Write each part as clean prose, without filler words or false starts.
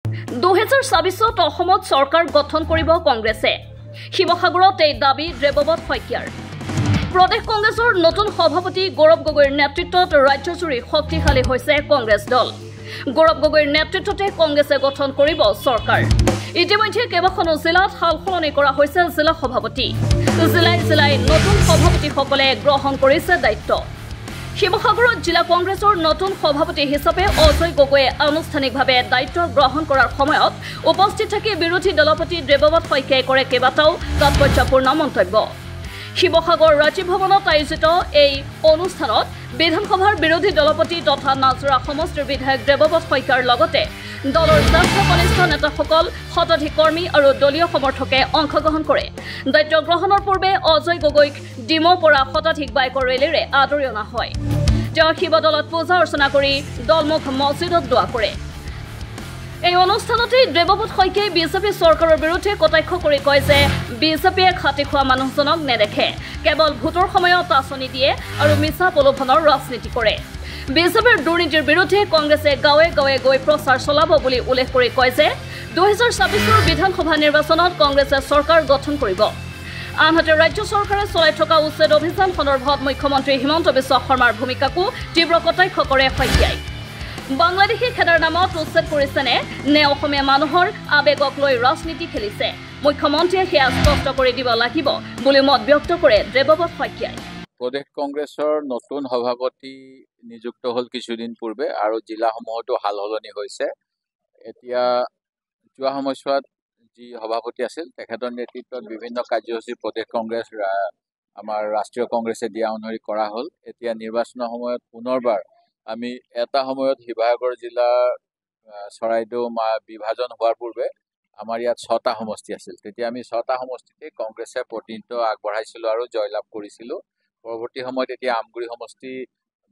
2024 অসমত চৰকাৰ গঠন কৰিব কংগ্ৰেছে। শিৱসাগৰত এই দাবী দেৱব্ৰত শইকীয়াৰ। প্ৰদেশ কংগ্ৰেছৰ নতুন সভাপতি গৌৰৱ গগৈৰ নেতৃত্বত ৰাজ্যজুৰি শক্তিশালী হৈছে কংগ্ৰেছ দল। গৌৰৱ গগৈৰ নেতৃত্বতে কংগ্ৰেছে গঠন কৰিব চৰকাৰ। ইতিমধ্যে কেইবাখনো জিলাত সালসলনি কৰা হৈছে জিলা সভাপতি। জিলাই নতুন সভাপতিসকলে গ্ৰহণ কৰিছে দায়িত্ব। শিৱসাগৰত জিলা কংগ্ৰেছৰ নতুন সভাপতি হিচাপে অজয় গগৈয়ে আনুষ্ঠানিকভাৱে দায়িত্ব গ্ৰহণ কৰাৰ সময়ত উপস্থিত থাকি বিৰোধী দলপতি দেৱব্ৰত শইকীয়াই কৰে কেইবাটাও তাৎপৰ্যপূৰ্ণ মন্তব্য। শিৱসাগৰ ৰাজীৱ ভৱনত আয়োজিত এই অনুষ্ঠানত বিধানসভাৰ বিৰোধী দলপতি তথা নাজৰা সমষ্টিৰ বিধায়ক দেৱব্ৰত শইকীয়াৰ লগতে দলৰ জ্যেষ্ঠ কনিষ্ঠ নেতাসকল, শতাধিক কৰ্মী আৰু দলীয় সমৰ্থকে অংশগ্ৰহণ কৰে। দায়িত্ব গ্ৰহণৰ পূৰ্বে অজয় গগৈক ডিমৌৰ পৰা শতাধিক বাইকৰ ৰেলীৰে আদৰি অনা হয়। তেওঁ শিৱদলত পূজা অৰ্চনা কৰি দলমুখ মছজিদত দোৱা কৰে। এই অনুষ্ঠানতে দেৱব্ৰত শইকীয়াই বিজেপি চৰকাৰৰ বিৰুদ্ধে কটাক্ষ কৰি কয় যে বিজেপিয়ে খাটি খোৱা মানুহজনক নেদেখে, কেৱল ভোটৰ সময়ত আঁচনি দিয়ে আৰু মিছা প্ৰলোভনৰ ৰাজনীতি কৰে। বিজেপিৰ দুৰ্নীতিৰ বিৰুদ্ধে কংগ্ৰেছে গাঁৱে গাঁৱে গৈ প্ৰচাৰ চলাব বুলি উল্লেখ কৰি কয় যে 2024 বিধানসভা নিৰ্বাচনত কংগ্ৰেছে চৰকাৰ গঠন কৰিব। আনহাতে ৰাজ্য চৰকাৰে চলাই থকা উচ্ছেদ অভিযান সন্দৰ্ভত মুখ্যমন্ত্ৰী হিমন্ত বিশ্ব শৰ্মাৰ ভূমিকাকো তীব্ৰ কটাক্ষ কৰে শইকীয়াই। বাংলাদেশী খেদাৰ নামত উচ্ছেদ কৰিছেনে নে অসমীয়া মানুহৰ আৱেগক লৈ ৰাজনীতি খেলিছে, মুখ্যমন্ত্ৰীয়ে সেয়া স্পষ্ট কৰি দিব লাগিব বুলি মত ব্যক্ত কৰে দেৱব্ৰত শইকীয়াই। প্ৰদেশ কংগ্ৰেছৰ নতুন সভাপতি নিযুক্ত হ'ল কিছুদিন পূৰ্বে আৰু জিলাসমূহতো সাল সলনি হৈছে। এতিয়া যোৱা সময়ছোৱাত যি সভাপতি আছিল তেখেতৰ নেতৃত্বত বিভিন্ন কাৰ্যসূচী প্ৰদেশ কংগ্ৰেছ আমাৰ ৰাষ্ট্ৰীয় কংগ্ৰেছে দিয়া অনুসৰি কৰা হ'ল। এতিয়া নিৰ্বাচনৰ সময়ত পুনৰবাৰ আমি এটা সময়ত শিৱসাগৰ জিলাৰ চৰাইদেউ বিভাজন হোৱাৰ পূৰ্বে আমাৰ ইয়াত 6টা সমষ্টি আছিল। তেতিয়া আমি 6টা সমষ্টিতে কংগ্ৰেছে প্ৰতিনিধিত্ব আগবঢ়াইছিলোঁ আৰু জয়লাভ কৰিছিলোঁ। পৰৱৰ্তী সময়ত এতিয়া আমগুৰি সমষ্টি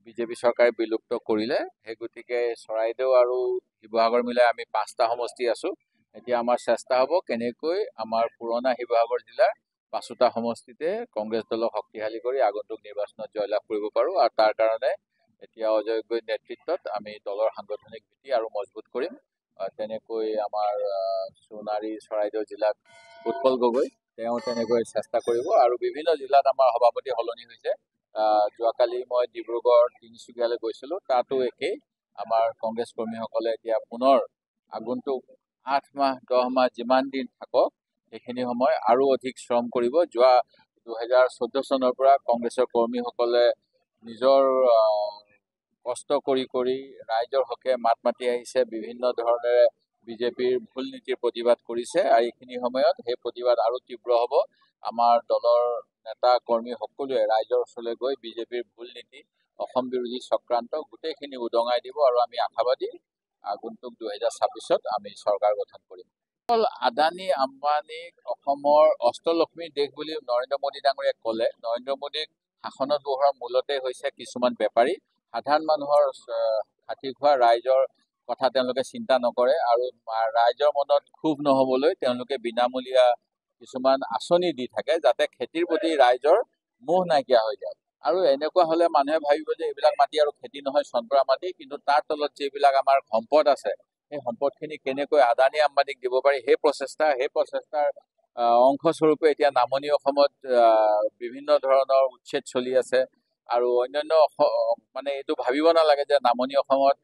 বিজেপি চৰকাৰে বিলুপ্ত কৰিলে। সেই গতিকে চৰাইদেউ আৰু শিৱসাগৰ মিলাই আমি 5টা সমষ্টি আছোঁ। এতিয়া আমাৰ চেষ্টা হ'ব কেনেকৈ আমাৰ পুৰণা শিৱসাগৰ জিলাৰ 5টা সমষ্টিতে কংগ্ৰেছ দলক শক্তিশালী কৰি আগন্তুক নিৰ্বাচনত জয়লাভ কৰিব পাৰোঁ। আৰু তাৰ কাৰণে এতিয়া অজয় গগৈৰ নেতৃত্বত আমি দলৰ সাংগঠনিক ভিত্তি আৰু মজবুত কৰিম। তেনেকৈ আমাৰ সোণাৰী চৰাইদেউ জিলাত উৎপল গগৈ তেওঁ তেনেকৈ চেষ্টা কৰিব আৰু বিভিন্ন জিলাত আমাৰ সভাপতি সলনি হৈছে। যোৱাকালি মই ডিব্ৰুগড়, তিনিচুকীয়ালৈ গৈছিলোঁ, তাতো একেই। আমাৰ কংগ্ৰেছ কৰ্মীসকলে এতিয়া পুনৰ আগন্তুক 8 মাহ 10 মাহ যিমান দিন থাকক সেইখিনি সময় আৰু অধিক শ্ৰম কৰিব। যোৱা 2014 চনৰ পৰা কংগ্ৰেছৰ কৰ্মীসকলে নিজৰ কষ্ট কৰি ৰাইজৰ হকে মাত মাতি আহিছে, বিভিন্ন ধৰণেৰে বিজেপিৰ ভুল নীতিৰ প্ৰতিবাদ কৰিছে আৰু এইখিনি সময়ত সেই প্ৰতিবাদ আৰু তীব্ৰ হ'ব। আমাৰ দলৰ নেতা কৰ্মী সকলোৱে ৰাইজৰ ওচৰলৈ গৈ বিজেপিৰ ভুল নীতি, অসম বিৰোধী চক্ৰান্ত গোটেইখিনি উদঙাই দিব আৰু আমি আশাবাদী আগন্তুক 2026ত আমি চৰকাৰ গঠন কৰিম। অকল আদানী আম্বানীক অসমৰ অষ্টলক্ষ্মীৰ দেশ বুলি নৰেন্দ্ৰ মোদী ডাঙৰীয়াই ক'লে। নৰেন্দ্ৰ মোদীক শাসনত বহোৱাৰ মূলতে হৈছে কিছুমান বেপাৰী। সাধাৰণ মানুহৰ খাটি খোৱা ৰাইজৰ কথা তেওঁলোকে চিন্তা নকৰে আৰু ৰাইজৰ মনত ক্ষোভ নহ'বলৈ তেওঁলোকে বিনামূলীয়া কিছুমান আঁচনি দি থাকে যাতে খেতিৰ প্ৰতি ৰাইজৰ মোহ নাইকিয়া হৈ যায়। আৰু এনেকুৱা হ'লে মানুহে ভাবিব যে এইবিলাক মাটি আৰু খেতি নহয়, চন্দৰা মাটি। কিন্তু তাৰ তলত যিবিলাক আমাৰ সম্পদ আছে সেই সম্পদখিনি কেনেকৈ আদানী আম্বানীক দিব পাৰি সেই প্ৰচেষ্টাৰ অংশস্বৰূপে এতিয়া নামনি অসমত বিভিন্ন ধৰণৰ উচ্ছেদ চলি আছে। আৰু অন্যান্য মানে এইটো ভাবিব নালাগে যে নামনি অসমত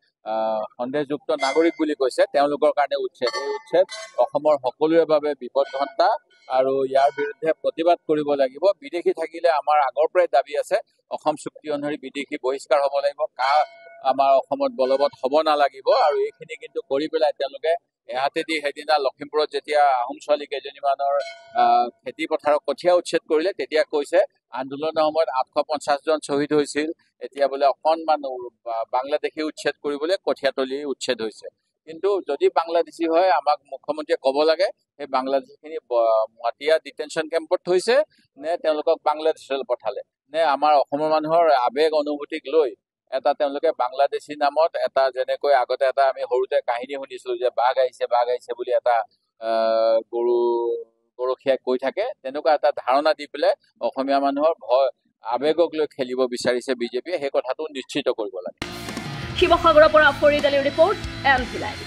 সন্দেহযুক্ত নাগৰিক বুলি কৈছে তেওঁলোকৰ কাৰণে উচ্ছেদ। এই উচ্ছেদ অসমৰ সকলোৰে বাবে বিপদঘণ্টা আৰু ইয়াৰ বিৰুদ্ধে প্ৰতিবাদ কৰিব লাগিব। বিদেশী থাকিলে আমাৰ আগৰ পৰাই দাবী আছে অসম চুক্তি অনুসৰি বিদেশী বহিষ্কাৰ হ'ব লাগিব, আমাৰ অসমত বলবৎ হ'ব নালাগিব। আৰু এইখিনি কিন্তু কৰি পেলাই তেওঁলোকে এহাতেদি সেইদিনা লখিমপুৰত যেতিয়া আহোম ছোৱালী কেইজনীমানৰ খেতি পথাৰত কঠীয়া উচ্ছেদ কৰিলে তেতিয়া কৈছে আন্দোলনৰ সময়ত 850 জন শ্বহীদ হৈছিল, এতিয়া বোলে অকণমান বাংলাদেশী উচ্ছেদ কৰিবলৈ কঠীয়াতলি উচ্ছেদ হৈছে। কিন্তু যদি বাংলাদেশী হয় আমাক মুখ্যমন্ত্ৰীয়ে ক'ব লাগে সেই বাংলাদেশীখিনি মাটিয়া ডিটেনশ্যন কেম্পত থৈছে নে তেওঁলোকক বাংলাদেশলৈ পঠালে, নে আমাৰ অসমৰ মানুহৰ আৱেগ অনুভূতিক লৈ এটা তেওঁলোকে বাংলাদেশী নামত এটা যেনেকৈ আগতে এটা আমি সৰুতে কাহিনী শুনিছিলোঁ যে বাঘ আহিছে বুলি এটা গৰখীয়াই কৈ থাকে, তেনেকুৱা এটা ধাৰণা দি পেলাই অসমীয়া মানুহৰ ভয় আৱেগক লৈ খেলিব বিচাৰিছে বিজেপিয়ে। সেই কথাটো নিশ্চিত কৰিব লাগে। শিৱসাগৰৰ পৰা ফৰিদ আলীৰ ৰিপৰ্ট, এম ভি লাইভ।